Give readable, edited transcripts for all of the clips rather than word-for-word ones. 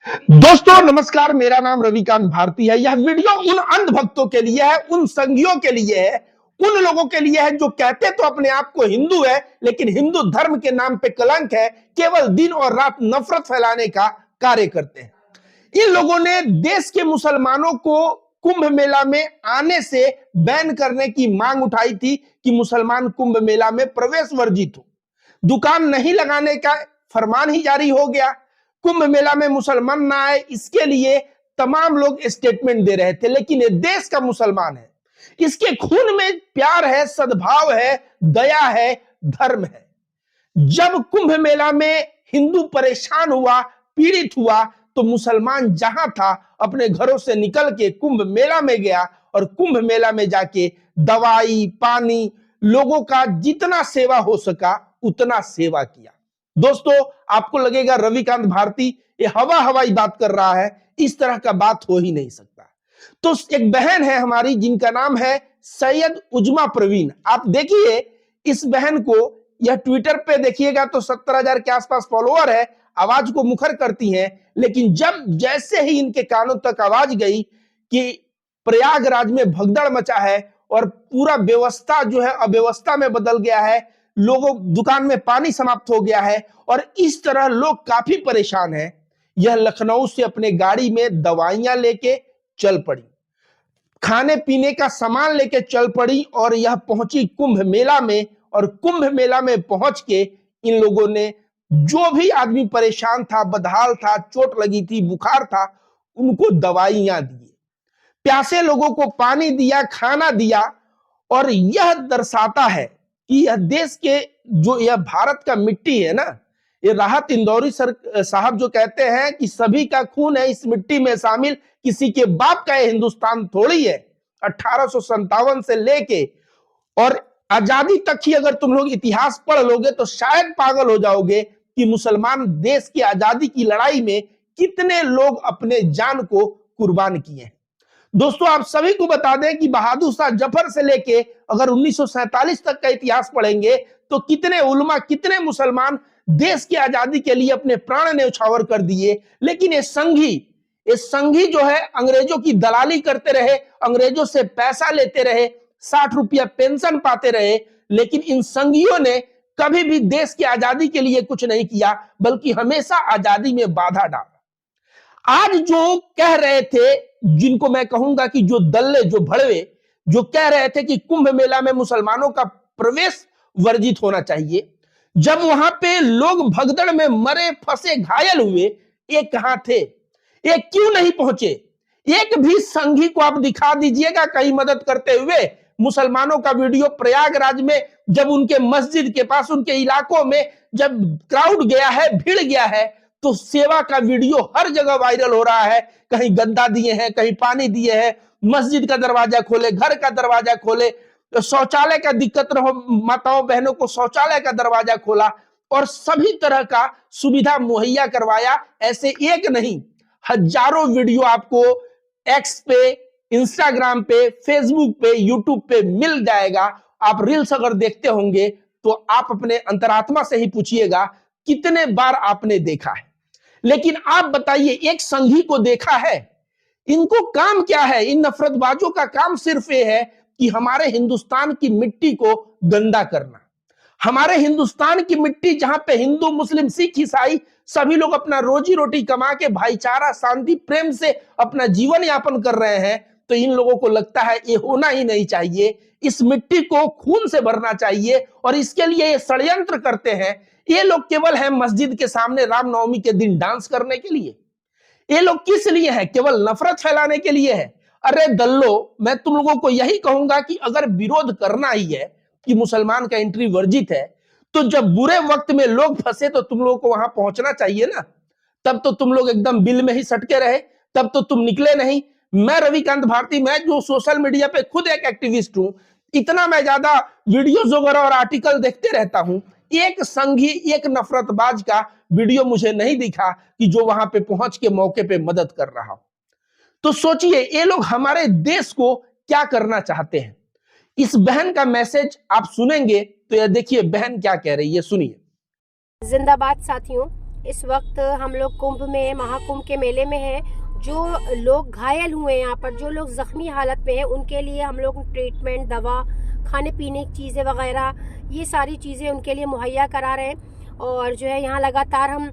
दोस्तों नमस्कार, मेरा नाम रविकांत भारती है। यह वीडियो उन अंधभक्तों के लिए है, उन संघियों के लिए है, उन लोगों के लिए है जो कहते तो अपने आप को हिंदू है लेकिन हिंदू धर्म के नाम पे कलंक है, केवल दिन और रात नफरत फैलाने का कार्य करते हैं। इन लोगों ने देश के मुसलमानों को कुंभ मेला में आने से बैन करने की मांग उठाई थी कि मुसलमान कुंभ मेला में प्रवेश वर्जित हो। दुकान नहीं लगाने का फरमान ही जारी हो गया। कुंभ मेला में मुसलमान ना आए, इसके लिए तमाम लोग स्टेटमेंट दे रहे थे। लेकिन ये देश का मुसलमान है, इसके खून में प्यार है, सद्भाव है, दया है, धर्म है। जब कुंभ मेला में हिंदू परेशान हुआ, पीड़ित हुआ, तो मुसलमान जहां था अपने घरों से निकल के कुंभ मेला में गया और कुंभ मेला में जाके दवाई, पानी, लोगों का जितना सेवा हो सका उतना सेवा किया। दोस्तों, आपको लगेगा रविकांत भारती ये हवा हवाई बात कर रहा है, इस तरह का बात हो ही नहीं सकता। तो एक बहन है हमारी जिनका नाम है सैयद उजमा प्रवीण। आप देखिए इस बहन को, यह ट्विटर पे देखिएगा तो 70,000 के आसपास फॉलोअर है, आवाज को मुखर करती हैं। लेकिन जब जैसे ही इनके कानों तक आवाज गई कि प्रयागराज में भगदड़ मचा है और पूरा व्यवस्था जो है अव्यवस्था में बदल गया है, लोगों दुकान में पानी समाप्त हो गया है और इस तरह लोग काफी परेशान हैं, यह लखनऊ से अपने गाड़ी में दवाइयां लेके चल पड़ी, खाने पीने का सामान लेके चल पड़ी और यह पहुंची कुंभ मेला में। और कुंभ मेला में पहुंच के इन लोगों ने जो भी आदमी परेशान था, बदहाल था, चोट लगी थी, बुखार था, उनको दवाइयां दी, प्यासे लोगों को पानी दिया, खाना दिया। और यह दर्शाता है कि यह देश के जो यह भारत का मिट्टी है ना, ये राहत इंदौरी सर साहब जो कहते हैं कि सभी का खून है इस मिट्टी में शामिल, किसी के बाप का ये हिंदुस्तान थोड़ी है। 1857 से लेके और आजादी तक ही अगर तुम लोग इतिहास पढ़ लोगे तो शायद पागल हो जाओगे कि मुसलमान देश की आजादी की लड़ाई में कितने लोग अपने जान को कुर्बान किए हैं। दोस्तों, आप सभी को बता दें कि बहादुर शाह जफर से लेके अगर 1947 तक का इतिहास पढ़ेंगे तो कितने उलमा, कितने मुसलमान देश की आजादी के लिए अपने प्राण न्यौछावर कर दिए। लेकिन ये संघी जो है अंग्रेजों की दलाली करते रहे, अंग्रेजों से पैसा लेते रहे, 60 रुपया पेंशन पाते रहे। लेकिन इन संघियों ने कभी भी देश की आजादी के लिए कुछ नहीं किया, बल्कि हमेशा आजादी में बाधा डाला। आज जो कह रहे थे, जिनको मैं कहूंगा कि जो दल्ले, जो भड़वे, जो कह रहे थे कि कुंभ मेला में मुसलमानों का प्रवेश वर्जित होना चाहिए, जब वहां पे लोग भगदड़ में मरे, फंसे, घायल हुए, ये कहां थे? ये क्यों नहीं पहुंचे? एक भी संघी को आप दिखा दीजिएगा कहीं मदद करते हुए। मुसलमानों का वीडियो प्रयागराज में जब उनके मस्जिद के पास, उनके इलाकों में जब क्राउड गया है, भीड़ गया है, तो सेवा का वीडियो हर जगह वायरल हो रहा है। कहीं गद्दा दिए हैं, कहीं पानी दिए हैं, मस्जिद का दरवाजा खोले, घर का दरवाजा खोले, शौचालय का दिक्कत न हो, माताओं बहनों को शौचालय का दरवाजा खोला और सभी तरह का सुविधा मुहैया करवाया। ऐसे एक नहीं, हजारों वीडियो आपको एक्स पे, इंस्टाग्राम पे, फेसबुक पे, यूट्यूब पे मिल जाएगा। आप रील्स अगर देखते होंगे तो आप अपने अंतरात्मा से ही पूछिएगा कितने बार आपने देखा है। लेकिन आप बताइए, एक संघी को देखा है? इनको काम क्या है? इन नफरतबाजों का काम सिर्फ ये है कि हमारे हिंदुस्तान की मिट्टी को गंदा करना। हमारे हिंदुस्तान की मिट्टी जहां पे हिंदू, मुस्लिम, सिख, ईसाई सभी लोग अपना रोजी रोटी कमा के भाईचारा, शांति, प्रेम से अपना जीवन यापन कर रहे हैं, तो इन लोगों को लगता है ये होना ही नहीं चाहिए, इस मिट्टी को खून से भरना चाहिए। और इसके लिए ये षड्यंत्र करते हैं। ये लोग केवल है मस्जिद के सामने रामनवमी के दिन डांस करने के लिए। ये लोग किस लिए है? केवल नफरत फैलाने के लिए है। अरे दल्लो, मैं तुम लोगों को यही कहूंगा कि अगर विरोध करना ही है कि मुसलमान का एंट्री वर्जित है, तो जब बुरे वक्त में लोग फंसे तो तुम लोगों को वहां पहुंचना चाहिए ना। तब तो तुम लोग एकदम बिल में ही सटके रहे, तब तो तुम निकले नहीं। मैं रविकांत भारती, मैं जो सोशल मीडिया पे खुद एक एक्टिविस्ट हूं, इतना मैं ज्यादा वीडियोज वगैरह और आर्टिकल देखते रहता हूं, एक संघी, एक नफरतबाज का वीडियो मुझे नहीं दिखा कि जो वहां पे पहुंच के मौके पे मदद कर रहा हो। तो सोचिए ये लोग हमारे देश को क्या करना चाहते हैं। इस बहन का मैसेज आप सुनेंगे तो ये देखिए बहन क्या कह रही है, सुनिए। जिंदाबाद साथियों, इस वक्त हम लोग कुंभ में, महाकुंभ के मेले में हैं। जो लोग घायल हुए हैं यहाँ पर, जो लोग जख्मी हालत में हैं, उनके लिए हम लोग ट्रीटमेंट, दवा, खाने पीने की चीज़ें वगैरह, ये सारी चीज़ें उनके लिए मुहैया करा रहे हैं। और जो है यहाँ लगातार हम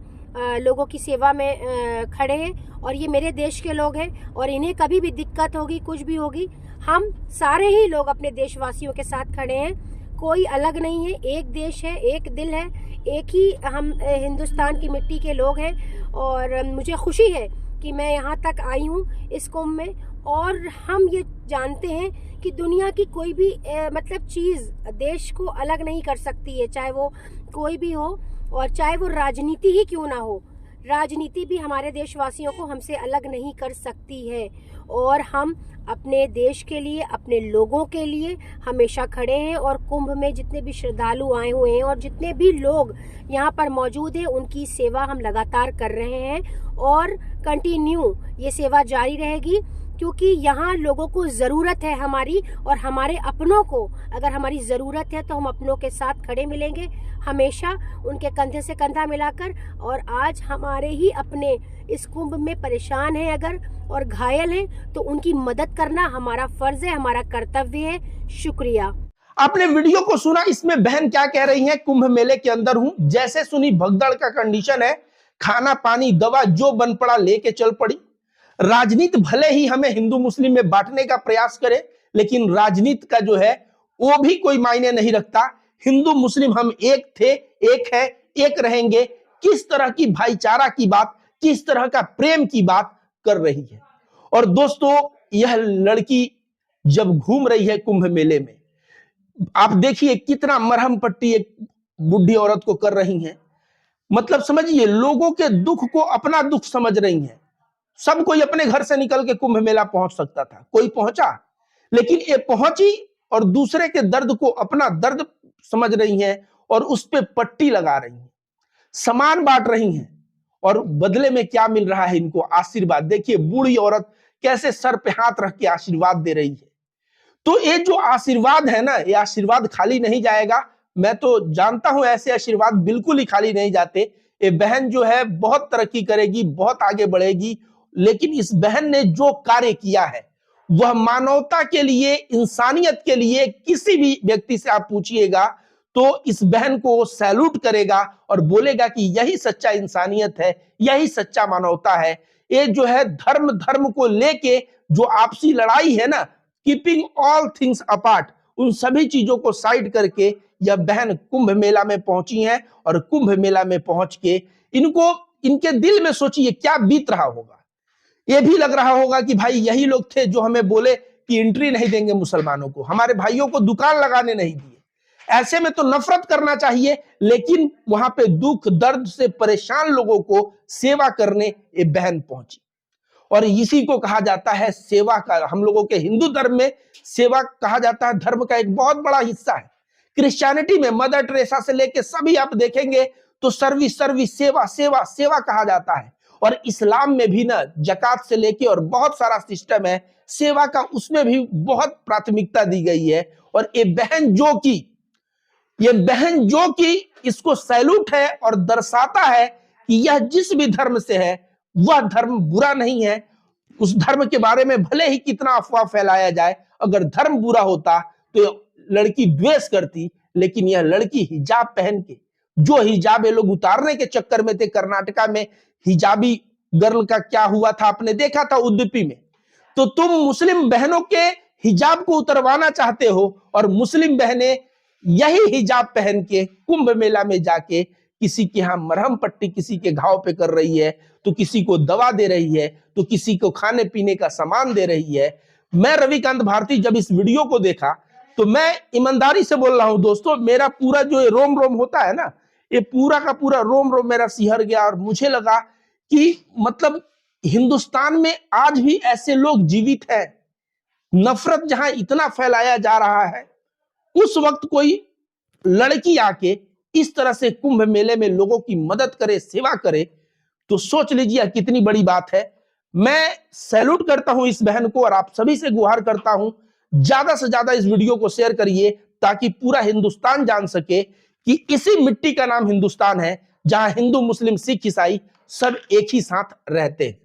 लोगों की सेवा में खड़े हैं। और ये मेरे देश के लोग हैं और इन्हें कभी भी दिक्कत होगी, कुछ भी होगी, हम सारे ही लोग अपने देशवासियों के साथ खड़े हैं। कोई अलग नहीं है, एक देश है, एक दिल है, एक ही हम हिंदुस्तान की मिट्टी के लोग हैं। और मुझे खुशी है कि मैं यहाँ तक आई हूँ इस कुंभ में। और हम ये जानते हैं कि दुनिया की कोई भी मतलब चीज़ देश को अलग नहीं कर सकती है, चाहे वो कोई भी हो और चाहे वो राजनीति ही क्यों ना हो। राजनीति भी हमारे देशवासियों को हमसे अलग नहीं कर सकती है। और हम अपने देश के लिए, अपने लोगों के लिए हमेशा खड़े हैं। और कुंभ में जितने भी श्रद्धालु आए हुए हैं और जितने भी लोग यहाँ पर मौजूद हैं, उनकी सेवा हम लगातार कर रहे हैं और कंटिन्यू ये सेवा जारी रहेगी। क्योंकि यहाँ लोगों को ज़रूरत है हमारी, और हमारे अपनों को अगर हमारी ज़रूरत है तो हम अपनों के साथ खड़े मिलेंगे हमेशा, उनके कंधे से कंधा मिलाकर। और आज हमारे ही अपने इस कुंभ में परेशान हैं अगर और घायल हैं, तो उनकी मदद करना हमारा फर्ज है, हमारा कर्तव्य है। शुक्रिया। आपने वीडियो को सुना, इसमें बहन क्या कह रही हैं? कुंभ मेले के अंदर हूं, जैसे सुनी भगदड़ का कंडीशन है, खाना पानी दवा जो बन पड़ा लेके चल पड़ी। राजनीति भले ही हमें हिंदू मुस्लिम में बांटने का प्रयास करे, लेकिन राजनीति का जो है वो भी कोई मायने नहीं रखता। हिंदू मुस्लिम हम एक थे, एक है, एक रहेंगे। किस तरह की भाईचारा की बात, किस तरह का प्रेम की बात कर रही है। और दोस्तों, यह लड़की जब घूम रही है कुंभ मेले में, आप देखिए कितना मरहम पट्टी एक बुढ़ी औरत को कर रही हैं। मतलब समझिए, लोगों के दुख को अपना दुख समझ रही हैं। सब कोई अपने घर से निकल के कुंभ मेला पहुंच सकता था, कोई पहुंचा, लेकिन ये पहुंची और दूसरे के दर्द को अपना दर्द समझ रही हैं और उस पे पट्टी लगा रही हैं, सामान बांट रही हैं। और बदले में क्या मिल रहा है इनको? आशीर्वाद। देखिए बूढ़ी औरत कैसे सर पे हाथ रख के आशीर्वाद दे रही है। तो ये जो आशीर्वाद है ना, ये आशीर्वाद खाली नहीं जाएगा। मैं तो जानता हूं ऐसे आशीर्वाद बिल्कुल ही खाली नहीं जाते। ये बहन जो है बहुत तरक्की करेगी, बहुत आगे बढ़ेगी। लेकिन इस बहन ने जो कार्य किया है वह मानवता के लिए, इंसानियत के लिए, किसी भी व्यक्ति से आप पूछिएगा तो इस बहन को सैल्यूट करेगा और बोलेगा कि यही सच्चा इंसानियत है, यही सच्चा मानवता है। ये जो है धर्म को लेके जो आपसी लड़ाई है ना, कीपिंग ऑल थिंग्स अपार्ट, उन सभी चीजों को साइड करके यह बहन कुंभ मेला में पहुंची है। और कुंभ मेला में पहुंच के इनको, इनके दिल में सोचिए क्या बीत रहा होगा। यह भी लग रहा होगा कि भाई यही लोग थे जो हमें बोले कि एंट्री नहीं देंगे मुसलमानों को, हमारे भाइयों को दुकान लगाने नहीं दिए। ऐसे में तो नफरत करना चाहिए, लेकिन वहां पे दुख दर्द से परेशान लोगों को सेवा करने ये बहन पहुंची। और इसी को कहा जाता है सेवा का। हम लोगों के हिंदू धर्म में सेवा कहा जाता है, धर्म का एक बहुत बड़ा हिस्सा है। क्रिश्चियनिटी में मदर टेरेसा से लेके सभी आप देखेंगे तो सर्विस सर्विस, सेवा सेवा सेवा कहा जाता है। और इस्लाम में भी ना जकात से लेके और बहुत सारा सिस्टम है सेवा का, उसमें भी बहुत प्राथमिकता दी गई है। और ये बहन जो कि इसको सैल्यूट है और दर्शाता है कि यह जिस भी धर्म से है वह धर्म बुरा नहीं है। उस धर्म के बारे में भले ही कितना अफवाह फैलाया जाए, अगर धर्म बुरा होता तो लड़की द्वेष करती। लेकिन यह लड़की हिजाब पहन के, जो हिजाब ये लोग उतारने के चक्कर में थे, कर्नाटका में हिजाबी गर्ल का क्या हुआ था आपने देखा था उडुपी में। तो तुम मुस्लिम बहनों के हिजाब को उतरवाना चाहते हो और मुस्लिम बहनें यही हिजाब पहन के कुंभ मेला में जाके किसी के यहाँ मरहम पट्टी किसी के घाव पे कर रही है, तो किसी को दवा दे रही है, तो किसी को खाने पीने का सामान दे रही है। मैं रविकांत भारती जब इस वीडियो को देखा तो मैं ईमानदारी से बोल रहा हूं दोस्तों, मेरा पूरा जो रोम रोम होता है ना, ये पूरा का पूरा रोम रोम मेरा सिहर गया। और मुझे लगा कि मतलब हिंदुस्तान में आज भी ऐसे लोग जीवित हैं। नफरत जहां इतना फैलाया जा रहा है, उस वक्त कोई लड़की आके इस तरह से कुंभ मेले में लोगों की मदद करे, सेवा करे, तो सोच लीजिए कितनी बड़ी बात है। मैं सैल्यूट करता हूं इस बहन को और आप सभी से गुहार करता हूं, ज्यादा से ज्यादा इस वीडियो को शेयर करिए ताकि पूरा हिंदुस्तान जान सके कि इसी मिट्टी का नाम हिंदुस्तान है, जहां हिंदू मुस्लिम सिख ईसाई सब एक ही साथ रहते हैं।